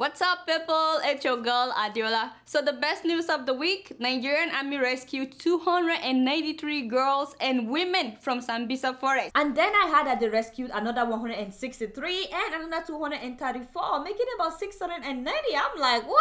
What's up, people? It's your girl Adiola. So the best news of the week: Nigerian army rescued 293 girls and women from Sambisa forest. And then I heard that they rescued another 163 and another 234, making about 690. I'm like, what?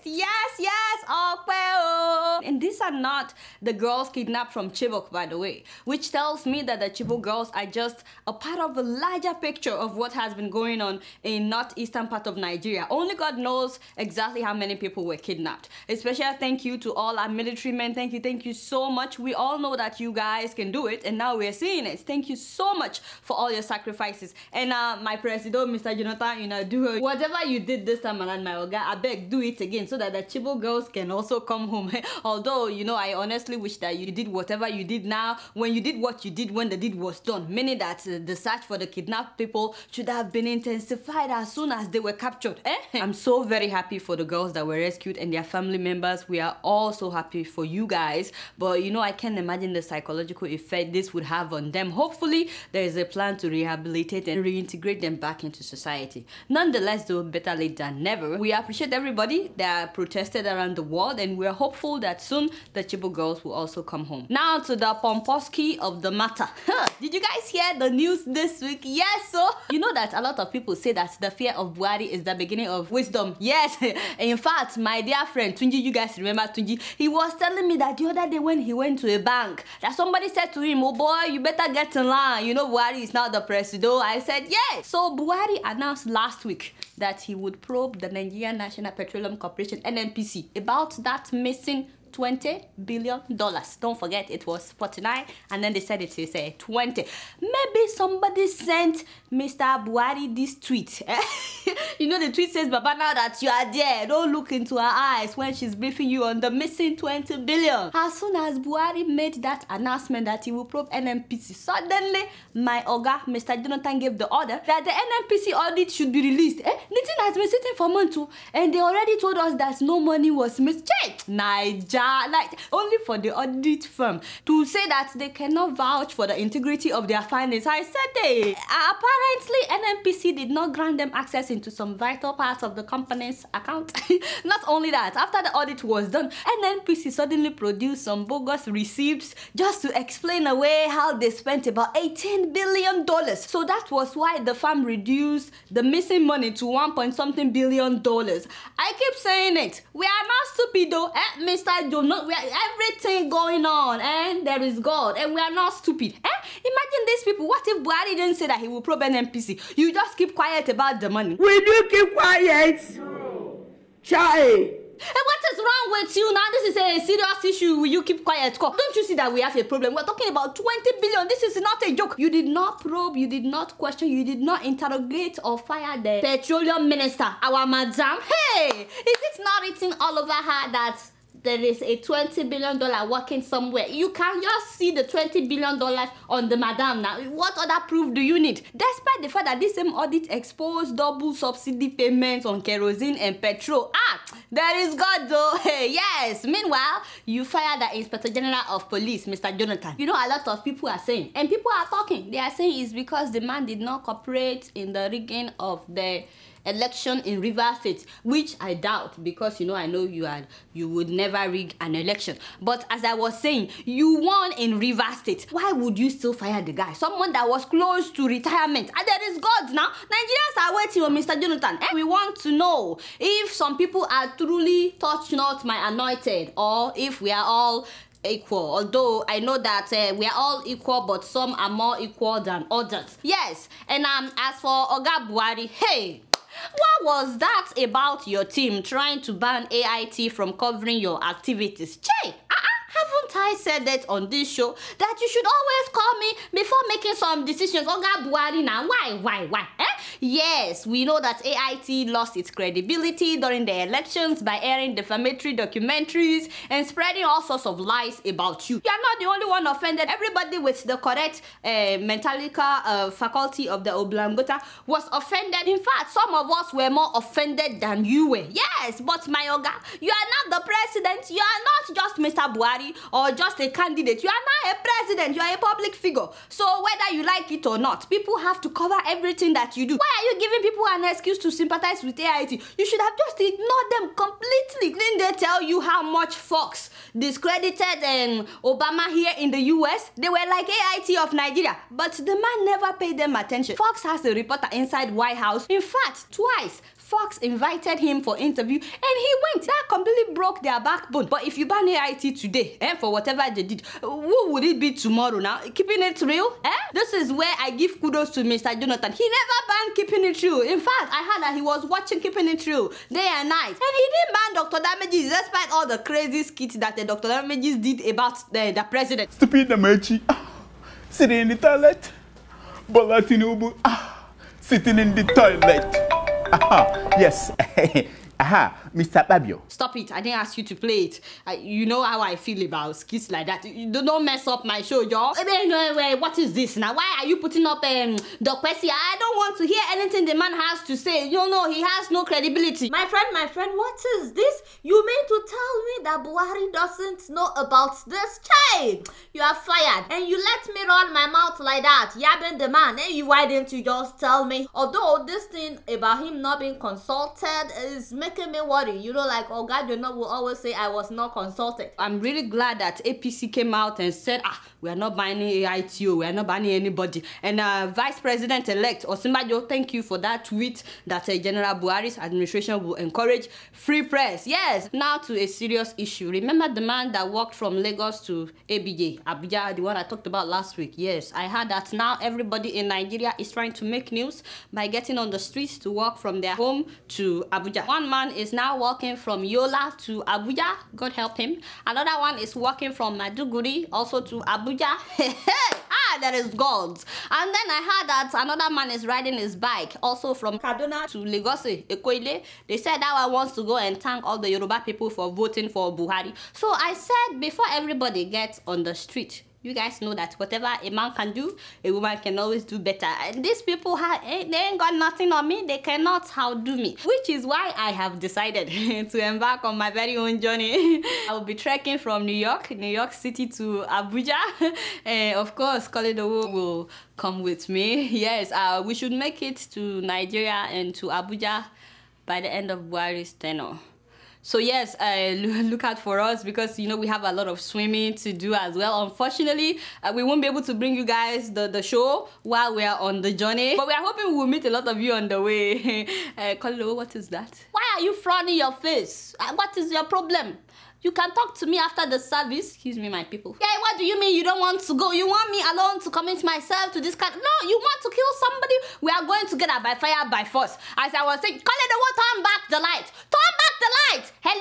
Yes, okay. And these are not the girls kidnapped from Chibok, by the way, which tells me that the Chibok girls are just a part of a larger picture of what has been going on in northeastern part of Nigeria. Only God knows exactly how many people were kidnapped. A special thank you to all our military men. Thank you so much. We all know that you guys can do it, and now we're seeing it. Thank you so much for all your sacrifices. And my president, Mr. Jonathan, do whatever you did this time around, my oga, I beg, do it again so that the Chibok girls can also come home. Although, I honestly wish that you did whatever you did now when you did what you did when the deed was done, meaning that the search for the kidnapped people should have been intensified as soon as they were captured. I'm so very happy for the girls that were rescued and their family members. We are all so happy for you guys, but I can't imagine the psychological effect this would have on them. Hopefully there is a plan to rehabilitate and reintegrate them back into society. Nonetheless though, better late than never. We appreciate everybody that protested around the world, and we're hopeful that soon the Chibok girls will also come home. Now to the pomposky of the matter. Did you guys hear the news this week? Yes, so you know that a lot of people say that the fear of Buhari is the beginning of wisdom. Yes, in fact, my dear friend Tunji, you guys remember Tunji? He was telling me that the other day when he went to a bank, that somebody said to him, "Oh boy, you better get in line. Buhari is now the president." I said, yes. So Buhari announced last week that he would probe the Nigerian National Petroleum Corporation, NNPC, about that missing $20 billion. Don't forget, it was 49 and then they said it is 20. Maybe somebody sent Mr. Buhari this tweet. The tweet says, "Baba, now that you are there, don't look into her eyes when she's briefing you on the missing 20 billion. As soon as Buhari made that announcement that he will probe NNPC, suddenly my oga, Mr. Jonathan, gave the order that the NNPC audit should be released. The thing has been sitting for months too, and they already told us that no money was missed. Niger, like only for the audit firm to say that they cannot vouch for the integrity of their findings. I said apparently NNPC did not grant them access into some vital parts of the company's account. Not only that, after the audit was done, NNPC suddenly produced some bogus receipts just to explain away how they spent about $18 billion. So that was why the firm reduced the missing money to $1.something billion. I keep saying it. We are not stupid though, Mr. Jonathan. We are everything going on, and there is God, and we are not stupid. Imagine these people. What if Buhari didn't say that he will probe NNPC? You just keep quiet about the money. Will you keep quiet? No. Chai. What is wrong with you now? This is a serious issue. Will you keep quiet? Don't you see that we have a problem? We're talking about 20 billion. This is not a joke. You did not probe, you did not question, you did not interrogate or fire the petroleum minister, our madam. Hey, is it not written all over her that there is a $20 billion working somewhere? You can just see the $20 billion on the madam now. What other proof do you need? Despite the fact that this same audit exposed double subsidy payments on kerosene and petrol. There is God though. Hey, yes. Meanwhile, you fired the Inspector General of Police, Mr. Jonathan. A lot of people are saying, and people are talking, they are saying it's because the man did not cooperate in the rigging of the election in Rivers State, which I doubt, because I know you would never rig an election. But as I was saying, you won in Rivers State. Why would you still fire the guy? Someone that was close to retirement. And there is God now. Nigerians are waiting on Mr. Jonathan. We want to know if some people are truly touch not my anointed, or if we are all equal. Although I know that we are all equal, but some are more equal than others. Yes. And as for Oga Buhari, hey, what was that about your team trying to ban AIT from covering your activities? Haven't I said that on this show that you should always call me before making some decisions? Oga Buhari now, why? Yes, we know that AIT lost its credibility during the elections by airing defamatory documentaries and spreading all sorts of lies about you. You are not the only one offended. Everybody with the correct mental faculty of the Oblangota was offended. In fact, some of us were more offended than you were. Yes, but my Oga, you are not the president. You are not just Mr. Buhari or just a candidate. You are not a president. You are a public figure. So whether you like it or not, people have to cover everything that you do. Why are you giving people an excuse to sympathize with AIT? You should have just ignored them completely. Didn't they tell you how much Fox discredited Obama here in the US? They were like AIT of Nigeria, but the man never paid them attention. Fox has a reporter inside White House. In fact, twice. Fox invited him for interview and he went. That completely broke their backbone. But if you ban AIT today, for whatever they did, who would it be tomorrow now? Keeping it real? This is where I give kudos to Mr. Jonathan. He never banned Keeping It Real. In fact, I heard that he was watching Keeping It Real day and night. And he didn't ban Dr. Damages despite all the crazy skits that Dr. Damages did about the president. Stupid Damages, sitting in the toilet. Bola Tinubu, sitting in the toilet. Yes. Mr. Babio. Stop it. I didn't ask you to play it. You know how I feel about skits like that. You don't mess up my show, y'all. Wait, what is this now? Why are you putting up the question? I don't want to hear anything the man has to say. You know, he has no credibility. My friend, what is this? You mean to tell me that Buhari doesn't know about this? Child, you are fired. And you let me run my mouth like that, yabbing the man. And why didn't you just tell me? Although this thing about him not being consulted is making me worry. You know, like, oh God, you know, will always say I was not consulted. I'm really glad that APC came out and said, we are not banning AITO, we are not banning anybody. And Vice President-elect Osinbajo, thank you for that tweet that General Buhari's administration will encourage free press. Yes, now to a serious issue. Remember the man that walked from Lagos to Abuja, the one I talked about last week? Yes, I heard that now everybody in Nigeria is trying to make news by getting on the streets to walk from their home to Abuja. One man is now walking from Yola to Abuja, God help him. Another one is walking from Maduguri also to Abuja. That is gods. And then I heard that another man is riding his bike also from Kaduna to Lagos, Ekoile. They said that one wants to go and thank all the Yoruba people for voting for Buhari. So I said, before everybody gets on the street, you guys know that whatever a man can do, a woman can always do better. And these people, they ain't got nothing on me. They cannot outdo me. Which is why I have decided to embark on my very own journey. I will be trekking from New York City to Abuja. Of course, Koledowo will come with me. Yes, we should make it to Nigeria and to Abuja by the end of Buhari's tenure. So yes, look out for us because, you know, we have a lot of swimming to do as well. Unfortunately, we won't be able to bring you guys the show while we are on the journey. But we are hoping we will meet a lot of you on the way. Kolo, what is that? Why are you frowning your face? What is your problem? You can talk to me after the service. Excuse me, my people. Yeah, what do you mean you don't want to go? You want me alone to commit myself to this kind? No, you want to kill somebody? We are going together by fire, by force. As I was saying, call it the water, turn back the light. Turn back the light. Hey.